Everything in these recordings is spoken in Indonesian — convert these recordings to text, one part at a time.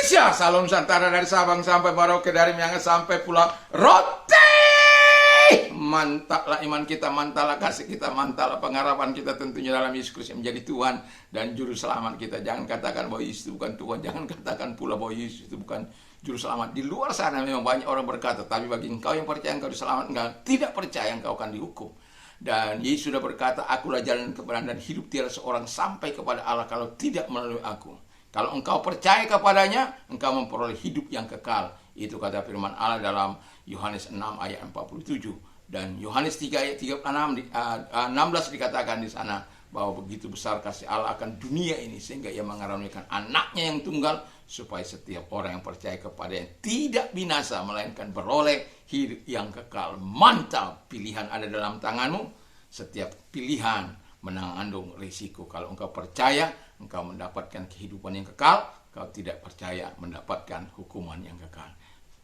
Indonesia, Salam Nusantara dari Sabang sampai Merauke, dari Miangas sampai Pulau Rote. Mantaplah iman kita, mantaplah kasih kita, mantaplah pengharapan kita tentunya dalam Yesus Kristus yang menjadi Tuhan dan Juru Selamat kita. Jangan katakan bahwa Yesus itu bukan Tuhan, jangan katakan pula bahwa Yesus itu bukan Juru Selamat. Di luar sana memang banyak orang berkata, tapi bagi engkau yang percaya engkau diselamatkan, engkau tidak percaya engkau akan dihukum. Dan Yesus sudah berkata, akulah jalan kebenaran dan hidup, tiada seorang sampai kepada Allah kalau tidak melalui aku. Kalau engkau percaya kepadanya, engkau memperoleh hidup yang kekal. Itu kata firman Allah dalam Yohanes 6 ayat 47. Dan Yohanes 3 ayat 16 dikatakan di sana, bahwa begitu besar kasih Allah akan dunia ini, sehingga ia mengaruniakan anaknya yang tunggal, supaya setiap orang yang percaya kepadanya tidak binasa, melainkan beroleh hidup yang kekal. Mantap, pilihan ada dalam tanganmu. Setiap pilihan mengandung risiko. Kalau engkau percaya, engkau mendapatkan kehidupan yang kekal. Kau tidak percaya, mendapatkan hukuman yang kekal.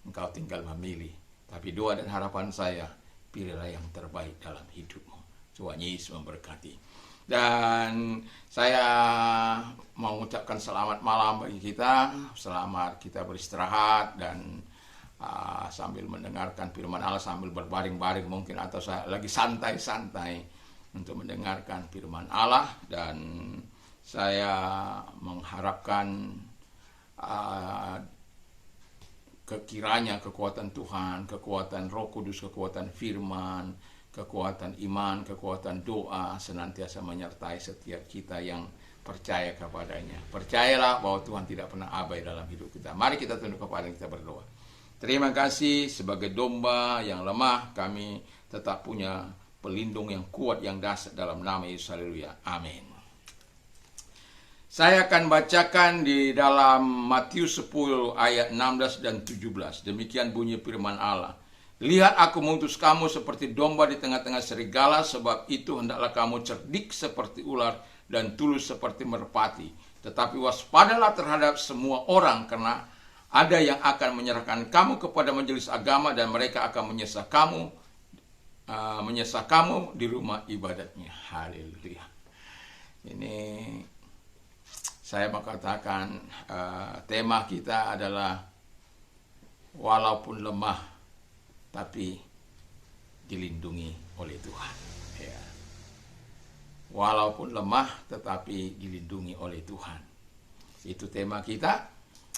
Engkau tinggal memilih. Tapi doa dan harapan saya, pilihlah yang terbaik dalam hidupmu. Tuhan Yesus memberkati. Dan saya mau mengucapkan selamat malam bagi kita. Selamat kita beristirahat dan sambil mendengarkan firman Allah, sambil berbaring-baring mungkin, atau saya lagi santai-santai untuk mendengarkan firman Allah. Dan saya mengharapkan kiranya kekuatan Tuhan, kekuatan Roh Kudus, kekuatan firman, kekuatan iman, kekuatan doa senantiasa menyertai setiap kita yang percaya kepadanya. Percayalah bahwa Tuhan tidak pernah abai dalam hidup kita. Mari kita tunduk kepada kita berdoa. Terima kasih, sebagai domba yang lemah, kami tetap punya pelindung yang kuat, yang dahsyat dalam nama Yesus. Haleluya. Amin. Saya akan bacakan di dalam Matius 10 ayat 16 dan 17. Demikian bunyi firman Allah. Lihat, aku mengutus kamu seperti domba di tengah-tengah serigala, sebab itu hendaklah kamu cerdik seperti ular dan tulus seperti merpati. Tetapi waspadalah terhadap semua orang, karena ada yang akan menyerahkan kamu kepada majelis agama, dan mereka akan menyesah kamu di rumah ibadatnya. Haleluya. Ini saya mau katakan, tema kita adalah walaupun lemah tapi dilindungi oleh Tuhan. Ya. Walaupun lemah tetapi dilindungi oleh Tuhan. Itu tema kita.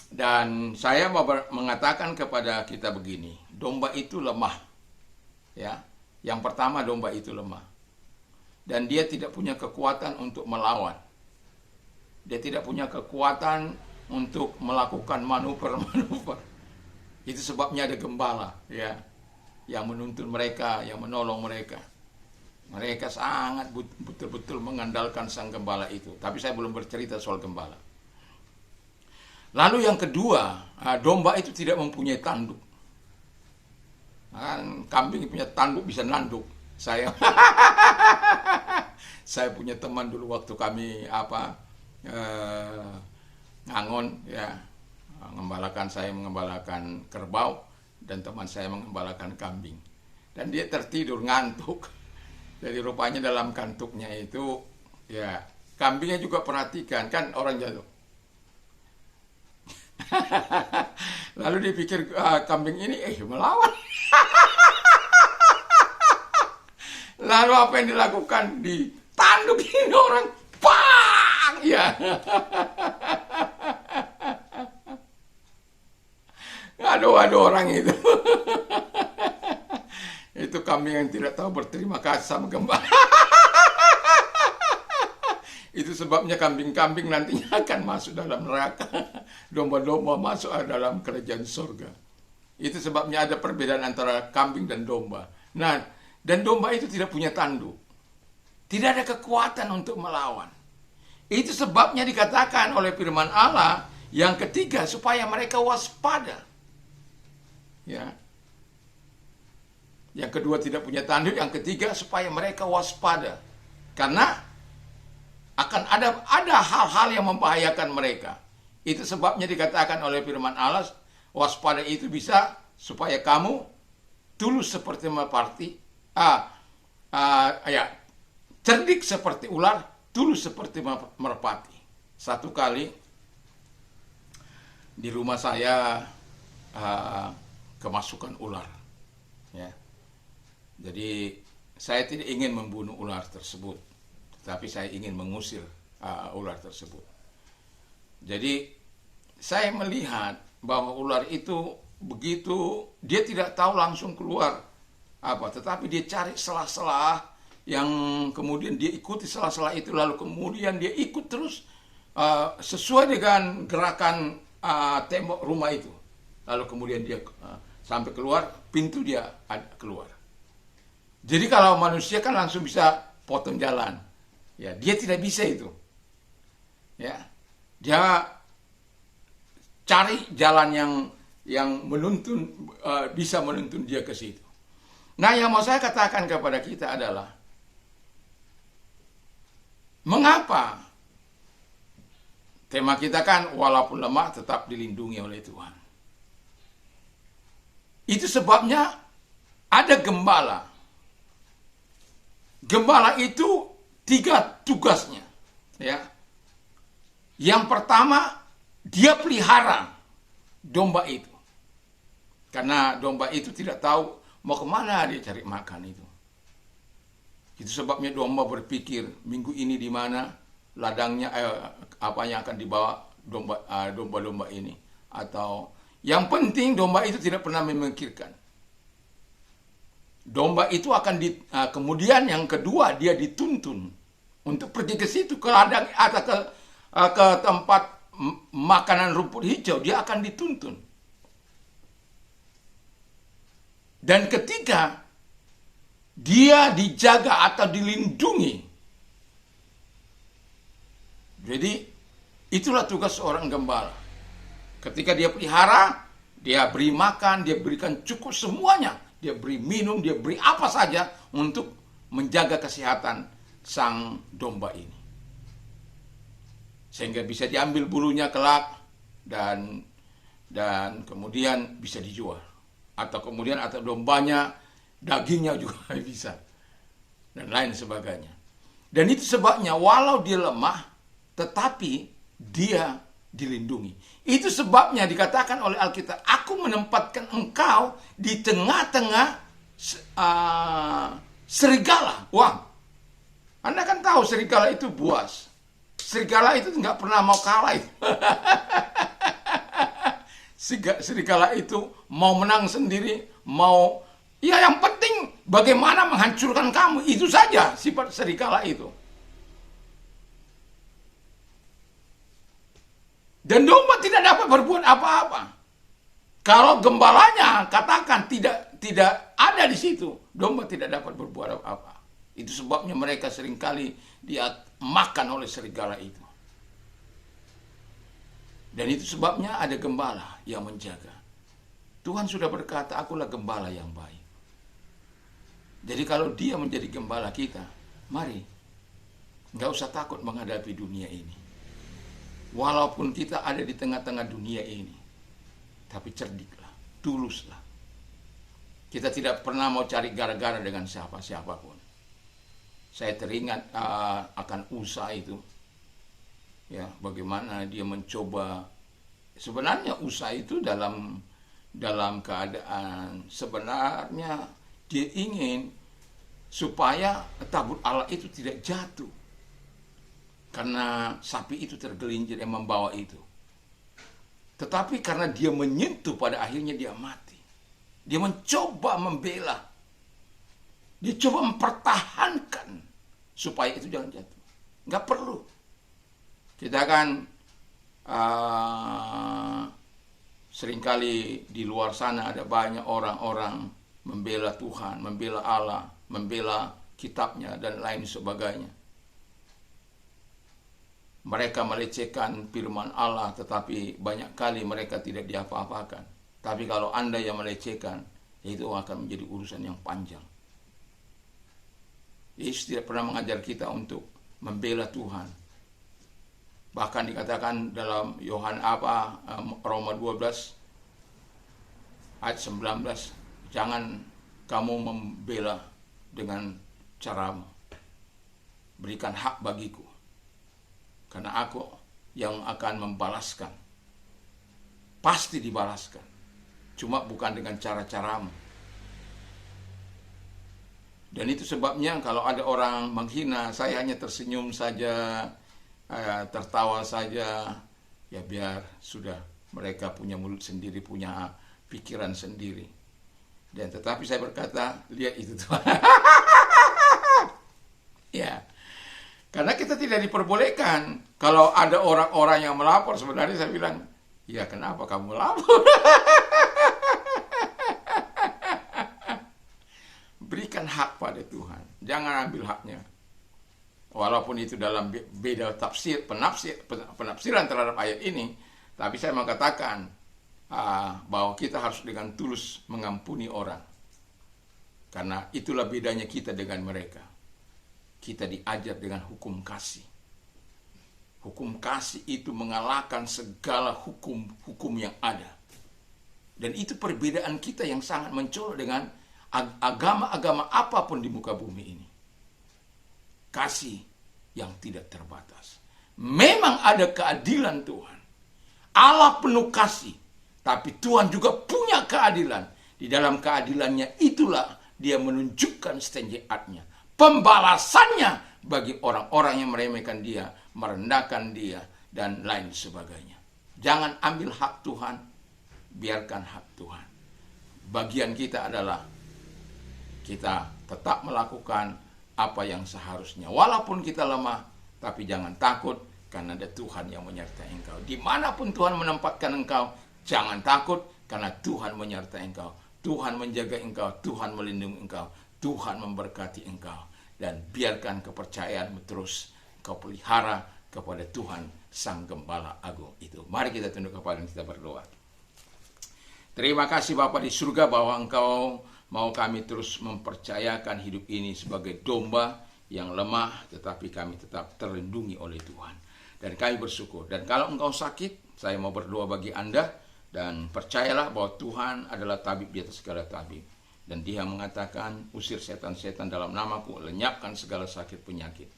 Dan saya mau mengatakan kepada kita begini, domba itu lemah. Ya. Yang pertama, domba itu lemah. Dan dia tidak punya kekuatan untuk melawan. Dia tidak punya kekuatan untuk melakukan manuver-manuver. Itu sebabnya ada gembala, ya, yang menuntun mereka, yang menolong mereka. Mereka sangat betul-betul mengandalkan sang gembala itu. Tapi saya belum bercerita soal gembala. Lalu yang kedua, domba itu tidak mempunyai tanduk. Kan kambing punya tanduk, bisa nanduk. Saya punya teman dulu waktu kami ngangon, ya, saya mengembalakan kerbau, dan teman saya mengembalakan kambing. Dan dia tertidur ngantuk. Jadi rupanya dalam kantuknya itu, ya, kambingnya juga perhatikan, kan orang jatuh. Lalu dipikir kambing ini melawan. Lalu apa yang dilakukan? Ditanduk ini orang, bang, ya. Aduh orang itu. Itu kambing yang tidak tahu berterima kasih sama gembala. Itu sebabnya kambing-kambing nantinya akan masuk dalam neraka. Domba-domba masuk dalam kerajaan surga. Itu sebabnya ada perbedaan antara kambing dan domba. Nah, dan domba itu tidak punya tanduk. Tidak ada kekuatan untuk melawan. Itu sebabnya dikatakan oleh firman Allah yang ketiga, supaya mereka waspada. Ya. Yang kedua tidak punya tanduk, yang ketiga supaya mereka waspada. Karena akan ada hal-hal yang membahayakan mereka. Itu sebabnya dikatakan oleh firman Allah, waspada itu bisa supaya kamu tulus seperti merpati, cerdik seperti ular, tulus seperti merpati. Satu kali Di rumah saya kemasukan ular, ya. Jadi saya tidak ingin membunuh ular tersebut, tetapi saya ingin mengusir ular tersebut. Jadi saya melihat bahwa ular itu begitu dia tidak tahu langsung keluar apa, tetapi dia cari celah-celah yang kemudian dia ikuti celah-celah itu, lalu kemudian dia ikut terus sesuai dengan gerakan tembok rumah itu, lalu kemudian dia sampai keluar pintu, dia keluar. Jadi kalau manusia kan langsung bisa potong jalan, ya dia tidak bisa itu, ya dia cari jalan yang menuntun, bisa menuntun dia ke situ. Nah, yang mau saya katakan kepada kita adalah mengapa tema kita kan walaupun lemah tetap dilindungi oleh Tuhan. Itu sebabnya ada gembala. Gembala itu 3 tugasnya, ya. Yang pertama, dia pelihara domba itu. Karena domba itu tidak tahu mau kemana dia cari makan itu. Itu sebabnya domba berpikir minggu ini di mana ladangnya, apa yang akan dibawa domba-domba ini. Atau yang penting domba itu tidak pernah memikirkan. Domba itu akan kemudian yang kedua dia dituntun untuk pergi ke situ, ke ladang atau ke tempat makanan rumput hijau, dia akan dituntun. Dan ketiga, dia dijaga atau dilindungi. Jadi itulah tugas seorang gembala. Ketika dia pelihara, dia beri makan, dia berikan cukup semuanya. Dia beri minum, dia beri apa saja untuk menjaga kesehatan sang domba ini. Sehingga bisa diambil bulunya kelak dan kemudian bisa dijual. Atau kemudian atau dombanya, dagingnya juga bisa. Dan lain sebagainya. Dan itu sebabnya walau dia lemah, tetapi dia dilindungi. Itu sebabnya dikatakan oleh Alkitab, aku menempatkan engkau di tengah-tengah serigala. Wah, Anda kan tahu serigala itu buas. Serigala itu nggak pernah mau kalah. Serigala itu mau menang sendiri, mau, ya yang penting bagaimana menghancurkan kamu. Itu saja sifat serigala itu. Dan domba tidak dapat berbuat apa-apa. Kalau gembalanya katakan tidak ada di situ, domba tidak dapat berbuat apa-apa. Itu sebabnya mereka seringkali dia makan oleh serigala itu. Dan itu sebabnya ada gembala yang menjaga. Tuhan sudah berkata, akulah gembala yang baik. Jadi kalau dia menjadi gembala kita, mari, nggak usah takut menghadapi dunia ini. Walaupun kita ada di tengah-tengah dunia ini, tapi cerdiklah, tuluslah. Kita tidak pernah mau cari gara-gara dengan siapapun. Saya teringat akan Usa itu, ya, bagaimana dia mencoba. Sebenarnya Usa itu dalam keadaan sebenarnya dia ingin supaya tabut Allah itu tidak jatuh. Karena sapi itu tergelincir yang membawa itu. Tetapi karena dia menyentuh, pada akhirnya dia mati. Dia mencoba membela. Dia coba mempertahankan supaya itu jangan jatuh. Nggak perlu. Kita kan seringkali di luar sana ada banyak orang-orang membela Tuhan, membela Allah, membela kitabnya, dan lain sebagainya. Mereka melecehkan firman Allah, tetapi banyak kali mereka tidak diapa-apakan. Tapi kalau Anda yang melecehkan, itu akan menjadi urusan yang panjang. Yesus tidak pernah mengajar kita untuk membela Tuhan. Bahkan dikatakan dalam Roma 12 ayat 19, jangan kamu membela dengan caramu. Berikan hak bagiku, karena aku yang akan membalaskan. pasti dibalaskan. Cuma bukan dengan cara-caramu. Dan itu sebabnya kalau ada orang menghina, saya hanya tersenyum saja, tertawa saja, ya biar sudah, mereka punya mulut sendiri, punya pikiran sendiri. Dan tetapi saya berkata, lihat itu Tuhan. Ya, karena kita tidak diperbolehkan. Kalau ada orang-orang yang melapor, sebenarnya saya bilang, ya kenapa kamu melapor? Berikan hak pada Tuhan, jangan ambil haknya. Walaupun itu dalam beda penafsiran terhadap ayat ini, tapi saya mengatakan bahwa kita harus dengan tulus mengampuni orang. Karena itulah bedanya kita dengan mereka. Kita diajar dengan hukum kasih. Hukum kasih itu mengalahkan segala hukum yang ada. Dan itu perbedaan kita yang sangat mencolok dengan agama-agama apapun di muka bumi ini. Kasih yang tidak terbatas. Memang ada keadilan Tuhan. Allah penuh kasih. Tapi Tuhan juga punya keadilan. Di dalam keadilannya itulah dia menunjukkan standar-nya. Pembalasannya bagi orang-orang yang meremehkan dia, merendahkan dia, dan lain sebagainya. Jangan ambil hak Tuhan, biarkan hak Tuhan. Bagian kita adalah kita tetap melakukan apa yang seharusnya. Walaupun kita lemah, tapi jangan takut, karena ada Tuhan yang menyertai engkau. Dimanapun Tuhan menempatkan engkau, jangan takut, karena Tuhan menyertai engkau. Tuhan menjaga engkau, Tuhan melindungi engkau, Tuhan memberkati engkau. Dan biarkan kepercayaanmu terus kau pelihara kepada Tuhan Sang Gembala Agung itu. Mari kita tunduk kepala dan kita berdoa. Terima kasih Bapa di surga bahwa engkau mau kami terus mempercayakan hidup ini sebagai domba yang lemah, tetapi kami tetap terlindungi oleh Tuhan. Dan kami bersyukur. Dan kalau engkau sakit, saya mau berdoa bagi Anda. Dan percayalah bahwa Tuhan adalah tabib di atas segala tabib. Dan dia mengatakan, usir setan-setan dalam namaku, lenyapkan segala sakit penyakit.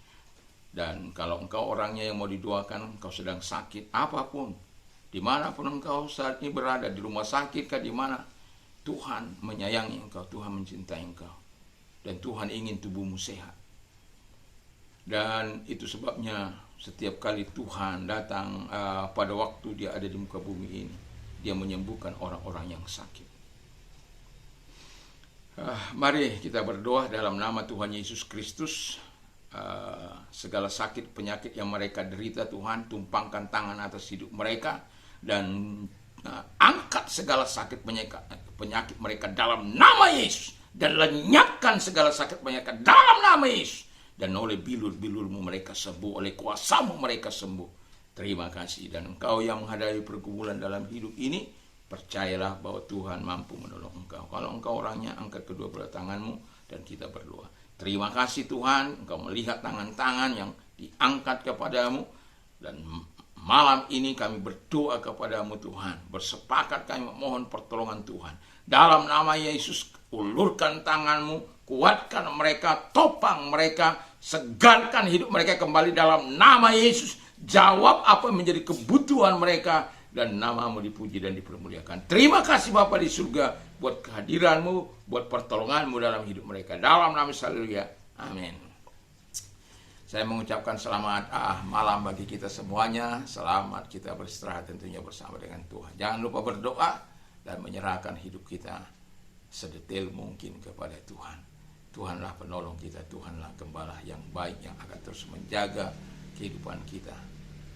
Dan kalau engkau orangnya yang mau didoakan, engkau sedang sakit apapun, dimanapun engkau saat ini berada, di rumah sakit kah, di mana, Tuhan menyayangi engkau, Tuhan mencintai engkau. Dan Tuhan ingin tubuhmu sehat. Dan itu sebabnya setiap kali Tuhan datang pada waktu dia ada di muka bumi ini, dia menyembuhkan orang-orang yang sakit. Mari kita berdoa dalam nama Tuhan Yesus Kristus. Segala sakit penyakit yang mereka derita, Tuhan, tumpangkan tangan atas hidup mereka. Dan angkat segala sakit penyakit mereka dalam nama Yesus. Dan lenyapkan segala sakit penyakit dalam nama Yesus. Dan oleh bilur-bilurmu mereka sembuh, oleh kuasamu mereka sembuh. Terima kasih. Dan engkau yang menghadapi pergumulan dalam hidup ini, percayalah bahwa Tuhan mampu menolong engkau. Kalau engkau orangnya, angkat kedua belah tanganmu dan kita berdoa. Terima kasih Tuhan, engkau melihat tangan-tangan yang diangkat kepadamu. Dan malam ini kami berdoa kepadamu Tuhan. Bersepakat kami memohon pertolongan Tuhan. Dalam nama Yesus, ulurkan tanganmu, kuatkan mereka, topang mereka, segarkan hidup mereka kembali dalam nama Yesus. Jawab apa yang menjadi kebutuhan mereka, dan namamu dipuji dan dipermuliakan. Terima kasih Bapa di surga buat kehadiranmu, buat pertolonganmu dalam hidup mereka. Dalam nama Yesus, haleluya. Amin. Saya mengucapkan selamat malam bagi kita semuanya. Selamat kita beristirahat tentunya bersama dengan Tuhan. Jangan lupa berdoa dan menyerahkan hidup kita sedetail mungkin kepada Tuhan. Tuhanlah penolong kita, Tuhanlah gembala yang baik yang akan terus menjaga kehidupan kita.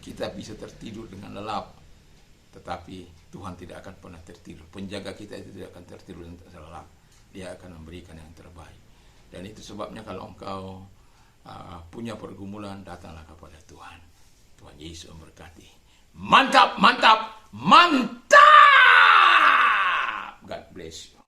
Kita bisa tertidur dengan lelap, tetapi Tuhan tidak akan pernah tertidur. Penjaga kita itu tidak akan tertidur dan terlelap. Dia akan memberikan yang terbaik. Dan itu sebabnya kalau engkau punya pergumulan, datanglah kepada Tuhan. Tuhan Yesus memberkati. Mantap, mantap, mantap. God bless you.